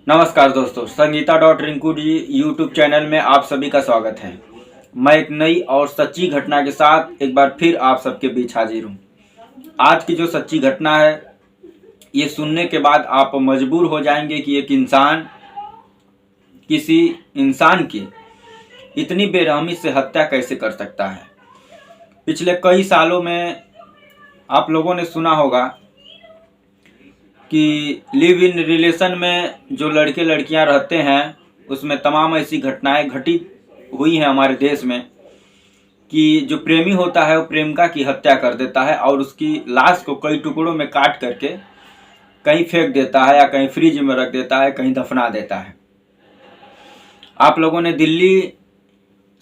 नमस्कार दोस्तों, Sangeeta dot Rinku ji YouTube channel में आप सभी का स्वागत है। मैं एक नई और सच्ची घटना के साथ एक बार फिर आप सबके बीच हाजिर हूँ। आज की जो सच्ची घटना है, ये सुनने के बाद आप मजबूर हो जाएंगे कि एक इंसान किसी इंसान की इतनी बेरहमी से हत्या कैसे कर सकता है। पिछले कई सालों में आप लोगों ने सुना होगा कि लिव इन रिलेशन में जो लड़के लड़कियां रहते हैं, उसमें तमाम ऐसी घटनाएं घटित हुई हैं हमारे देश में कि जो प्रेमी होता है वो प्रेमिका की हत्या कर देता है और उसकी लाश को कई टुकड़ों में काट करके कहीं फेंक देता है या कहीं फ्रिज में रख देता है, कहीं दफना देता है। आप लोगों ने दिल्ली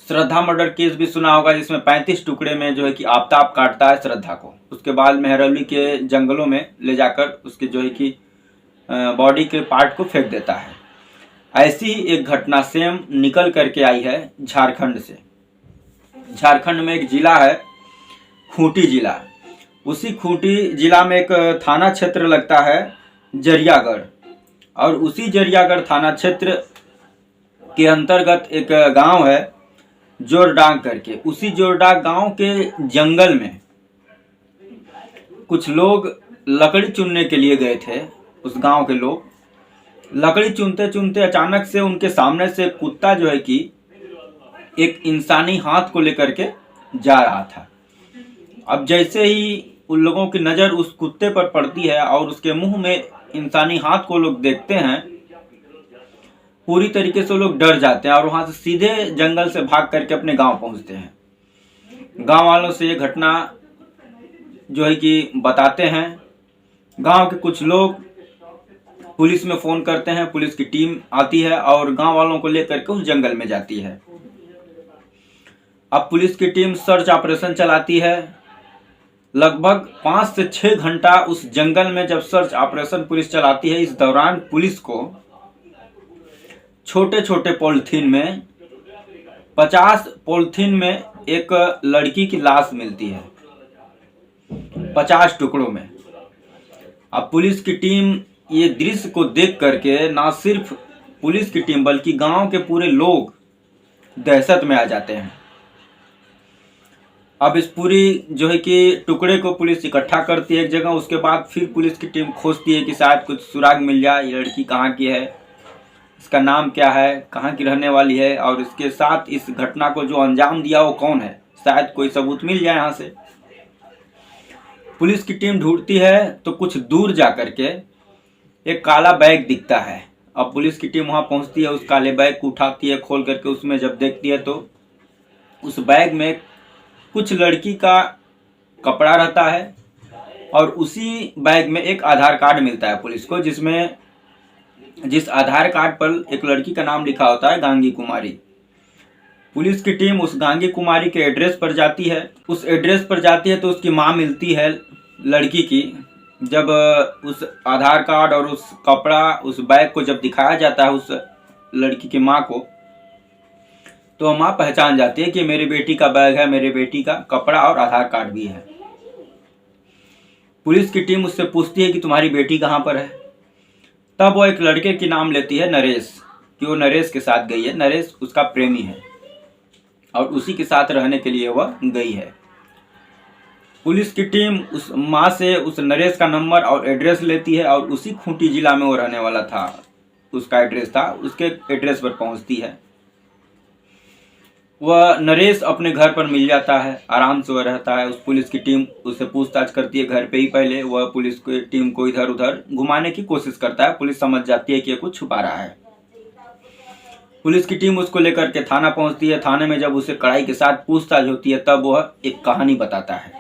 श्रद्धा मर्डर केस भी सुना होगा, जिसमें 35 टुकड़े में जो है कि आफताब काटता है श्रद्धा को, उसके बाद मेहरौली के जंगलों में ले जाकर उसके जो है कि बॉडी के पार्ट को फेंक देता है। ऐसी ही एक घटना सेम निकल करके आई है झारखंड से। झारखंड में एक जिला है खूंटी जिला। उसी खूंटी जिला में एक थाना क्षेत्र लगता है जरियागढ़, और उसी जरियागढ़ थाना क्षेत्र के अंतर्गत एक गांव है जोरडांग करके। उसी जोरडांग गांव के जंगल में कुछ लोग लकड़ी चुनने के लिए गए थे। उस गांव के लोग लकड़ी चुनते चुनते अचानक से उनके सामने से कुत्ता जो है कि एक इंसानी हाथ को लेकर के जा रहा था। अब जैसे ही उन लोगों की नज़र उस कुत्ते पर पड़ती है और उसके मुंह में इंसानी हाथ को लोग देखते हैं, पूरी तरीके से लोग डर जाते हैं और वहां से सीधे जंगल से भाग करके अपने गांव पहुंचते हैं। गांव वालों से ये घटना जो है कि बताते हैं। गांव के कुछ लोग पुलिस में फोन करते हैं, पुलिस की टीम आती है और गांव वालों को लेकर के उस जंगल में जाती है। अब पुलिस की टीम सर्च ऑपरेशन चलाती है। लगभग 5 से 6 घंटा उस जंगल में जब सर्च ऑपरेशन पुलिस चलाती है, इस दौरान पुलिस को छोटे छोटे पॉलिथीन में 50 पॉलिथीन में एक लड़की की लाश मिलती है, 50 टुकड़ों में। अब पुलिस की टीम ये दृश्य को देख करके ना सिर्फ पुलिस की टीम बल्कि गांव के पूरे लोग दहशत में आ जाते हैं। अब इस पूरी जो है कि टुकड़े को पुलिस इकट्ठा करती है एक जगह। उसके बाद फिर पुलिस की टीम खोजती है कि शायद कुछ सुराग मिल जाए, ये लड़की कहाँ की है, इसका नाम क्या है, कहाँ की रहने वाली है, और इसके साथ इस घटना को जो अंजाम दिया वो कौन है, शायद कोई सबूत मिल जाए यहाँ से। पुलिस की टीम ढूंढती है तो कुछ दूर जा करके एक काला बैग दिखता है। अब पुलिस की टीम वहां पहुंचती है, उस काले बैग को उठाती है, खोल करके उसमें जब देखती है तो उस बैग में कुछ लड़की का कपड़ा रहता है और उसी बैग में एक आधार कार्ड मिलता है पुलिस को, जिस आधार कार्ड पर एक लड़की का नाम लिखा होता है गांगी कुमारी। पुलिस की टीम उस गांगी कुमारी के एड्रेस पर जाती है। उस एड्रेस पर जाती है तो उसकी माँ मिलती है लड़की की। जब उस आधार कार्ड और उस कपड़ा, उस बैग को जब दिखाया जाता है उस लड़की की माँ को, तो माँ पहचान जाती है कि मेरी बेटी का बैग है, मेरी बेटी का कपड़ा और आधार कार्ड भी है। पुलिस की टीम उससे पूछती है कि तुम्हारी बेटी कहाँ पर है। तब वो एक लड़के की नाम लेती है नरेश, कि वो नरेश के साथ गई है, नरेश उसका प्रेमी है और उसी के साथ रहने के लिए वह गई है। पुलिस की टीम उस माँ से उस नरेश का नंबर और एड्रेस लेती है और उसी खूंटी जिला में वो रहने वाला था, उसका एड्रेस था, उसके एड्रेस पर पहुंचती है। वह नरेश अपने घर पर मिल जाता है, आराम से वह रहता है। उस पुलिस की टीम उससे पूछताछ करती है घर पे ही। पहले वह पुलिस की टीम को इधर उधर घुमाने की कोशिश करता है। पुलिस समझ जाती है कि ये कुछ छुपा रहा है। पुलिस की टीम उसको लेकर के थाना पहुंचती है। थाने में जब उसे कड़ाई के साथ पूछताछ होती है तब वह एक कहानी बताता है।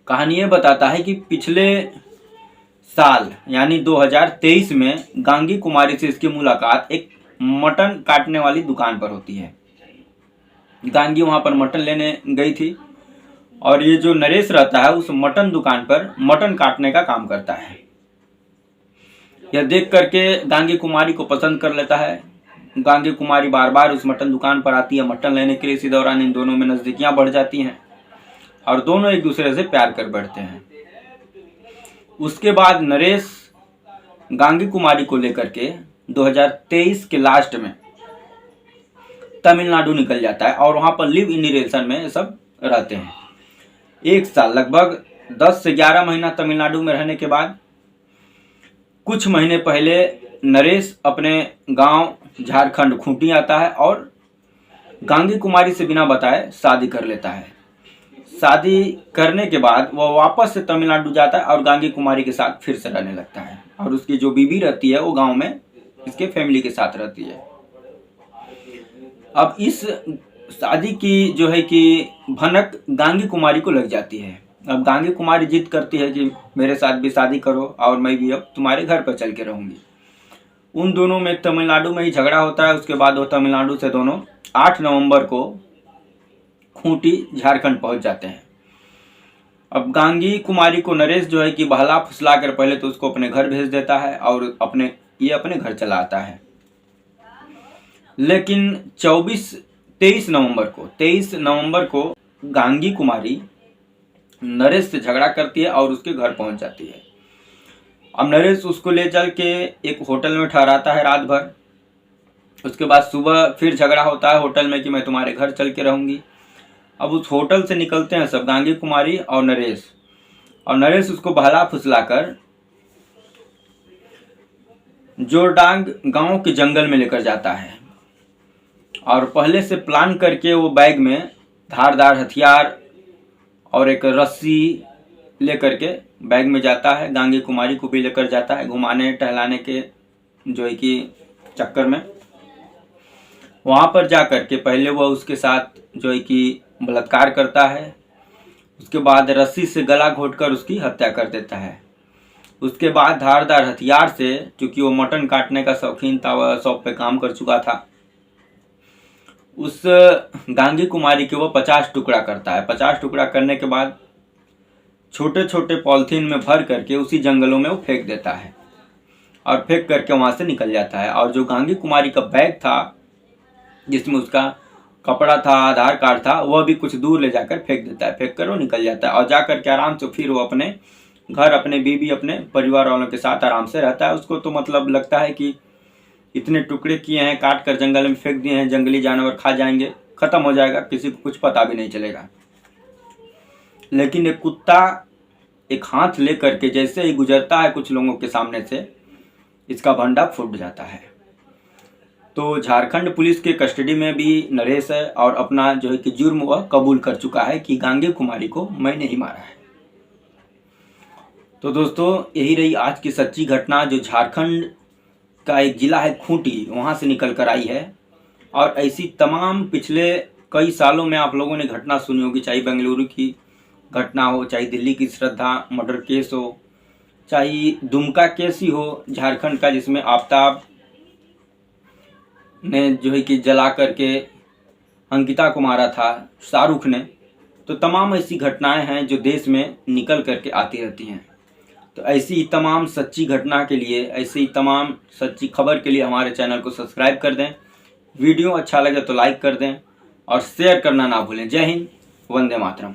कहानी ये बताता है कि पिछले साल यानी 2023 में गांगी कुमारी से इसकी मुलाकात एक मटन काटने वाली दुकान पर होती है। गांगी वहां पर मटन लेने गई थी और ये जो नरेश रहता है उस मटन दुकान पर मटन काटने का काम करता है। यह देख करके गांगी कुमारी को पसंद कर लेता है। गांगी कुमारी बार बार उस मटन दुकान पर आती है मटन लेने के लिए। इसी दौरान इन दोनों में नजदीकियां बढ़ जाती हैं और दोनों एक दूसरे से प्यार कर बैठते हैं। उसके बाद नरेश गांगी कुमारी को लेकर के 2023 के लास्ट में तमिलनाडु निकल जाता है और वहाँ पर लिव इन रिलेशन में सब रहते हैं। 1 साल लगभग 10 से 11 महीना तमिलनाडु में रहने के बाद कुछ महीने पहले नरेश अपने गांव झारखंड खूंटी आता है और गांगी कुमारी से बिना बताए शादी कर लेता है। शादी करने के बाद वह वापस से तमिलनाडु जाता है और गांगी कुमारी के साथ फिर से रहने लगता है और उसकी जो बीवी रहती है वो गांव में इसके फैमिली के साथ रहती है। अब इस शादी की जो है कि भनक गांगी कुमारी को लग जाती है। अब गांगी कुमारी जिद करती है कि मेरे साथ भी शादी करो और मैं भी अब तुम्हारे घर पर चल के रहूँगी। उन दोनों में तमिलनाडु में ही झगड़ा होता है। उसके बाद वो तमिलनाडु से दोनों 8 नवंबर को खूंटी झारखंड पहुंच जाते हैं। अब गांगी कुमारी को नरेश जो है कि बहला फुसला कर पहले तो उसको अपने घर भेज देता है और अपने घर चला आता है। लेकिन 23 नवंबर को गांगी कुमारी नरेश से झगड़ा करती है और उसके घर पहुंच जाती है। अब नरेश उसको ले चल के एक होटल में ठहराता है रात भर। उसके बाद सुबह फिर झगड़ा होता है होटल में कि मैं तुम्हारे घर चल के रहूँगी। अब उस होटल से निकलते हैं सब, गांगी कुमारी और नरेश उसको बहला फुसला कर जोरडांग गांव के जंगल में लेकर जाता है और पहले से प्लान करके वो बैग में धारदार हथियार और एक रस्सी लेकर के बैग में जाता है। गांगी कुमारी को भी लेकर जाता है घुमाने टहलाने के जो है कि चक्कर में। वहाँ पर जा कर के पहले वह उसके साथ जो है कि बलात्कार करता है। उसके बाद रस्सी से गला घोंटकर उसकी हत्या कर देता है। उसके बाद धारदार हथियार से, चूँकि वो मटन काटने का शौकीन था, वह शॉप पे काम कर चुका था, उस गांगी कुमारी के वो 50 टुकड़ा करता है। 50 टुकड़ा करने के बाद छोटे छोटे पॉलिथीन में भर करके उसी जंगलों में वो फेंक देता है और फेंक करके वहाँ से निकल जाता है। और जो गांगी कुमारी का बैग था जिसमें उसका कपड़ा था, आधार कार्ड था, वह भी कुछ दूर ले जाकर फेंक देता है। फेंक कर वो निकल जाता है और जा कर के आराम से फिर वो अपने घर, अपने बीवी, अपने परिवार वालों के साथ आराम से रहता है। उसको तो मतलब लगता है कि इतने टुकड़े किए हैं, काट कर जंगल में फेंक दिए हैं, जंगली जानवर खा जाएंगे, ख़त्म हो जाएगा, किसी को कुछ पता भी नहीं चलेगा। लेकिन एक कुत्ता एक हाथ ले करके जैसे ही गुजरता है कुछ लोगों के सामने से, इसका भंडा फूट जाता है। तो झारखंड पुलिस के कस्टडी में भी नरेश है और अपना जो है कि जुर्म वह कबूल कर चुका है कि गांगी कुमारी को मैंने ही मारा है। तो दोस्तों, यही रही आज की सच्ची घटना जो झारखंड का एक ज़िला है खूंटी, वहाँ से निकल कर आई है। और ऐसी तमाम पिछले कई सालों में आप लोगों ने घटना सुनी होगी, चाहे बेंगलुरु की घटना हो, चाहे दिल्ली की श्रद्धा मर्डर केस हो, चाहे दुमका केस ही हो झारखंड का, जिसमें आफ्ताब ने जो है कि जला करके अंकिता को मारा था शाहरुख ने। तो तमाम ऐसी घटनाएं हैं जो देश में निकल करके आती रहती हैं। तो ऐसी ही तमाम सच्ची घटना के लिए, ऐसी ही तमाम सच्ची खबर के लिए हमारे चैनल को सब्सक्राइब कर दें। वीडियो अच्छा लगे तो लाइक कर दें और शेयर करना ना भूलें। जय हिंद, वंदे मातरम।